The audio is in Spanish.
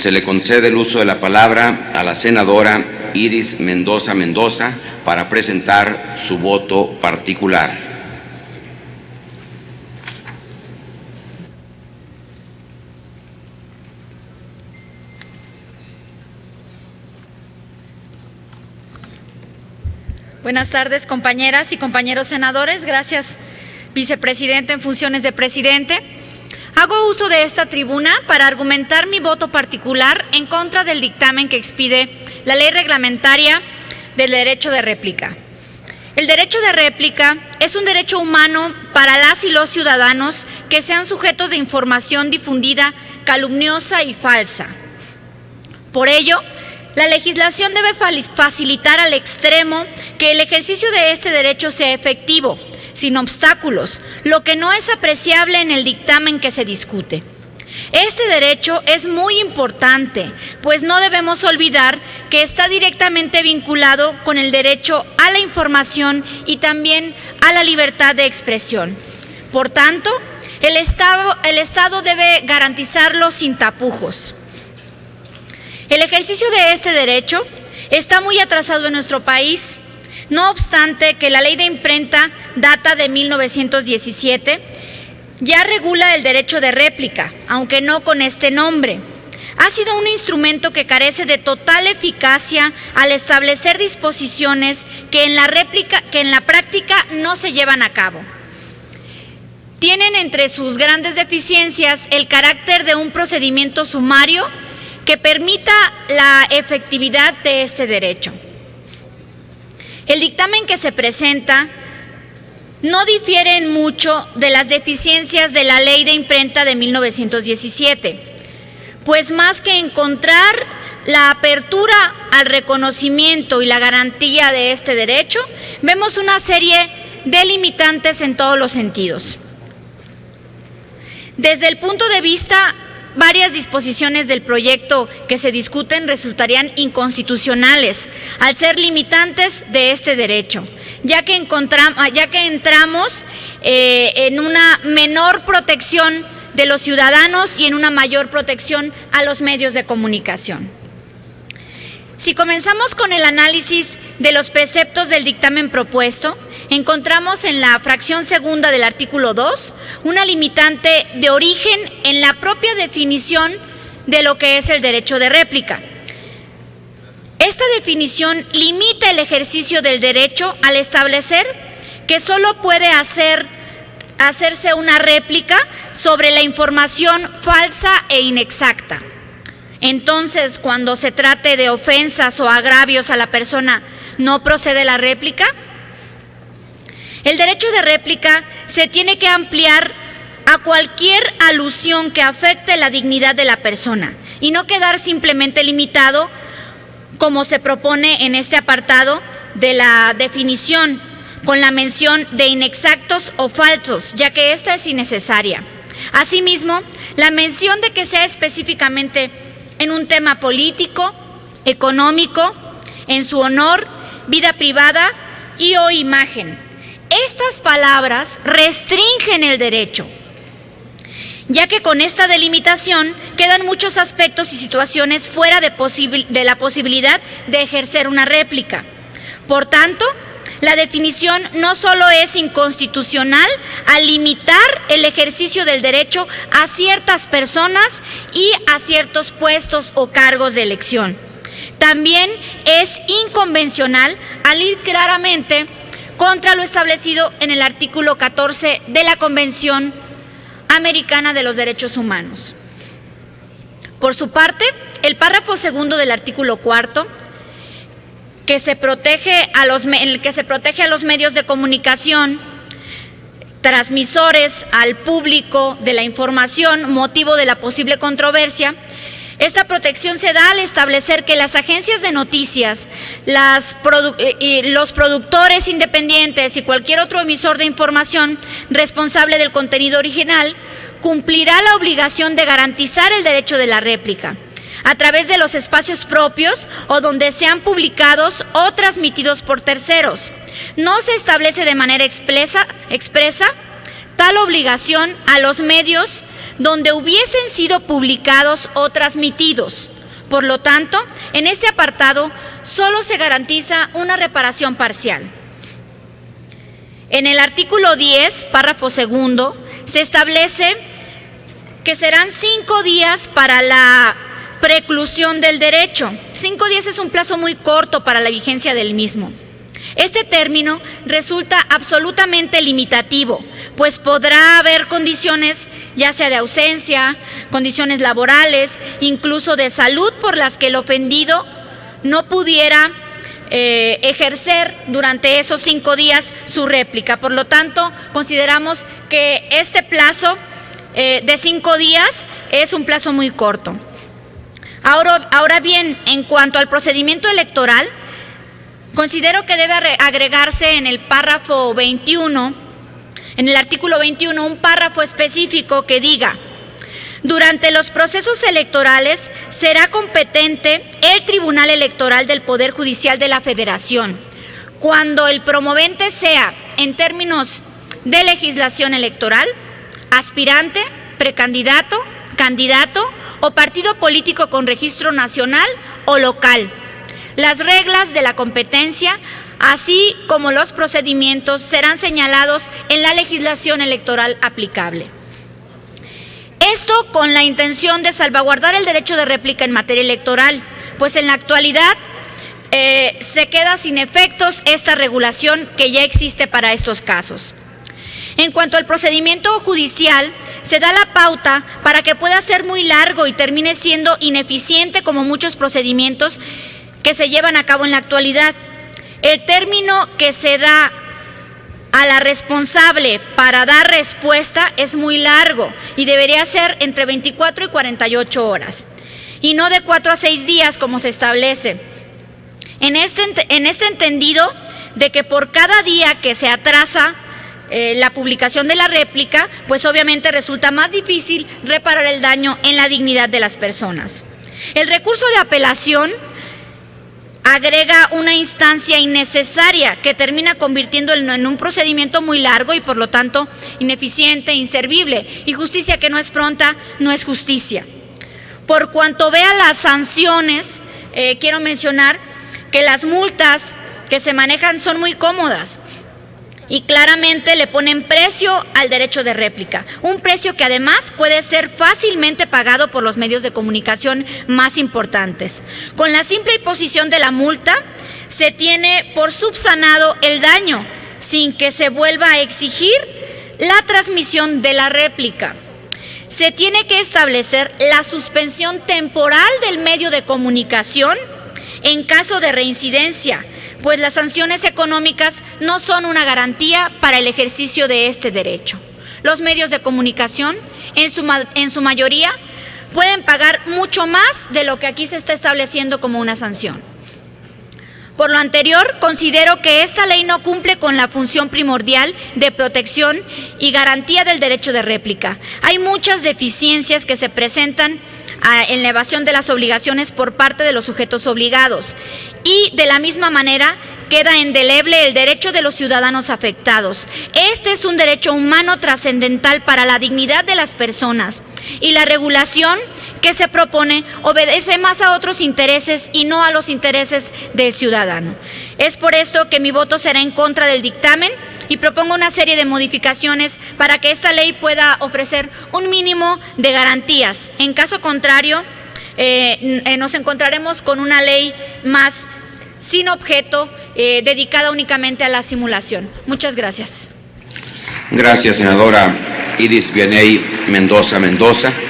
Se le concede el uso de la palabra a la senadora Iris Mendoza Mendoza para presentar su voto particular. Buenas tardes, compañeras y compañeros senadores. Gracias, vicepresidente en funciones de presidente. Hago uso de esta tribuna para argumentar mi voto particular en contra del dictamen que expide la ley reglamentaria del derecho de réplica. El derecho de réplica es un derecho humano para las y los ciudadanos que sean sujetos de información difundida calumniosa y falsa. Por ello, la legislación debe facilitar al extremo que el ejercicio de este derecho sea efectivo, sin obstáculos, lo que no es apreciable en el dictamen que se discute. Este derecho es muy importante, pues no debemos olvidar que está directamente vinculado con el derecho a la información y también a la libertad de expresión. Por tanto, el Estado debe garantizarlo sin tapujos. El ejercicio de este derecho está muy atrasado en nuestro país. No obstante que la ley de imprenta data de 1917, ya regula el derecho de réplica, aunque no con este nombre. Ha sido un instrumento que carece de total eficacia al establecer disposiciones que en la práctica no se llevan a cabo. Tienen entre sus grandes deficiencias el carácter de un procedimiento sumario que permita la efectividad de este derecho. El dictamen que se presenta no difiere en mucho de las deficiencias de la ley de imprenta de 1917, pues más que encontrar la apertura al reconocimiento y la garantía de este derecho, vemos una serie de limitantes en todos los sentidos. Desde el punto de vista, varias disposiciones del proyecto que se discuten resultarían inconstitucionales al ser limitantes de este derecho, ya que entramos en una menor protección de los ciudadanos y en una mayor protección a los medios de comunicación. Si comenzamos con el análisis de los preceptos del dictamen propuesto, encontramos en la fracción segunda del artículo 2 una limitante de origen en la propia definición de lo que es el derecho de réplica. Esta definición limita el ejercicio del derecho al establecer que solo puede hacerse una réplica sobre la información falsa e inexacta. Entonces, cuando se trate de ofensas o agravios a la persona, ¿no procede la réplica? El derecho de réplica se tiene que ampliar a cualquier alusión que afecte la dignidad de la persona y no quedar simplemente limitado, como se propone en este apartado de la definición, con la mención de inexactos o falsos, ya que esta es innecesaria. Asimismo, la mención de que sea específicamente en un tema político, económico, en su honor, vida privada y o imagen. Estas palabras restringen el derecho, ya que con esta delimitación quedan muchos aspectos y situaciones fuera de la posibilidad de ejercer una réplica. Por tanto, la definición no solo es inconstitucional al limitar el ejercicio del derecho a ciertas personas y a ciertos puestos o cargos de elección. También es inconvencional al ir claramente contra lo establecido en el artículo 14 de la Convención Americana de los Derechos Humanos. Por su parte, el párrafo segundo del artículo 4, en el que se protege a los medios de comunicación, transmisores al público de la información, motivo de la posible controversia. Esta protección se da al establecer que las agencias de noticias, los productores independientes y cualquier otro emisor de información responsable del contenido original cumplirá la obligación de garantizar el derecho de la réplica a través de los espacios propios o donde sean publicados o transmitidos por terceros. No se establece de manera expresa tal obligación a los medios donde hubiesen sido publicados o transmitidos. Por lo tanto, en este apartado solo se garantiza una reparación parcial. En el artículo 10, párrafo segundo, se establece que serán 5 días para la preclusión del derecho. 5 días es un plazo muy corto para la vigencia del mismo. Este término resulta absolutamente limitativo, pues podrá haber condiciones, ya sea de ausencia, condiciones laborales, incluso de salud, por las que el ofendido no pudiera ejercer durante esos 5 días su réplica. Por lo tanto, consideramos que este plazo de 5 días es un plazo muy corto. Ahora bien, en cuanto al procedimiento electoral, considero que debe agregarse en el párrafo 21, en el artículo 21, un párrafo específico que diga: durante los procesos electorales será competente el Tribunal Electoral del Poder Judicial de la Federación, cuando el promovente sea, en términos de legislación electoral, aspirante, precandidato, candidato o partido político con registro nacional o local. Las reglas de la competencia, así como los procedimientos, serán señalados en la legislación electoral aplicable. Esto con la intención de salvaguardar el derecho de réplica en materia electoral, pues en la actualidad se queda sin efectos esta regulación que ya existe para estos casos. En cuanto al procedimiento judicial, se da la pauta para que pueda ser muy largo y termine siendo ineficiente, como muchos procedimientos que se llevan a cabo en la actualidad. El término que se da a la responsable para dar respuesta es muy largo y debería ser entre 24 y 48 horas, y no de 4 a 6 días como se establece. En este entendido de que por cada día que se atrasa la publicación de la réplica, pues obviamente resulta más difícil reparar el daño en la dignidad de las personas. El recurso de apelación agrega una instancia innecesaria que termina convirtiéndolo en un procedimiento muy largo y por lo tanto ineficiente, inservible, y justicia que no es pronta no es justicia. Por cuanto vea las sanciones, quiero mencionar que las multas que se manejan son muy cómodas y claramente le ponen precio al derecho de réplica, un precio que además puede ser fácilmente pagado por los medios de comunicación más importantes. Con la simple imposición de la multa se tiene por subsanado el daño, sin que se vuelva a exigir la transmisión de la réplica. Se tiene que establecer la suspensión temporal del medio de comunicación en caso de reincidencia, pues las sanciones económicas no son una garantía para el ejercicio de este derecho. Los medios de comunicación, en su mayoría, pueden pagar mucho más de lo que aquí se está estableciendo como una sanción. Por lo anterior, considero que esta ley no cumple con la función primordial de protección y garantía del derecho de réplica. Hay muchas deficiencias que se presentan en la evasión de las obligaciones por parte de los sujetos obligados, y de la misma manera queda indeleble el derecho de los ciudadanos afectados. Este es un derecho humano trascendental para la dignidad de las personas, y la regulación que se propone obedece más a otros intereses y no a los intereses del ciudadano. Es por esto que mi voto será en contra del dictamen y propongo una serie de modificaciones para que esta ley pueda ofrecer un mínimo de garantías. En caso contrario, nos encontraremos con una ley más sin objeto, dedicada únicamente a la simulación. Muchas gracias. Gracias, senadora Iris Vianey Mendoza.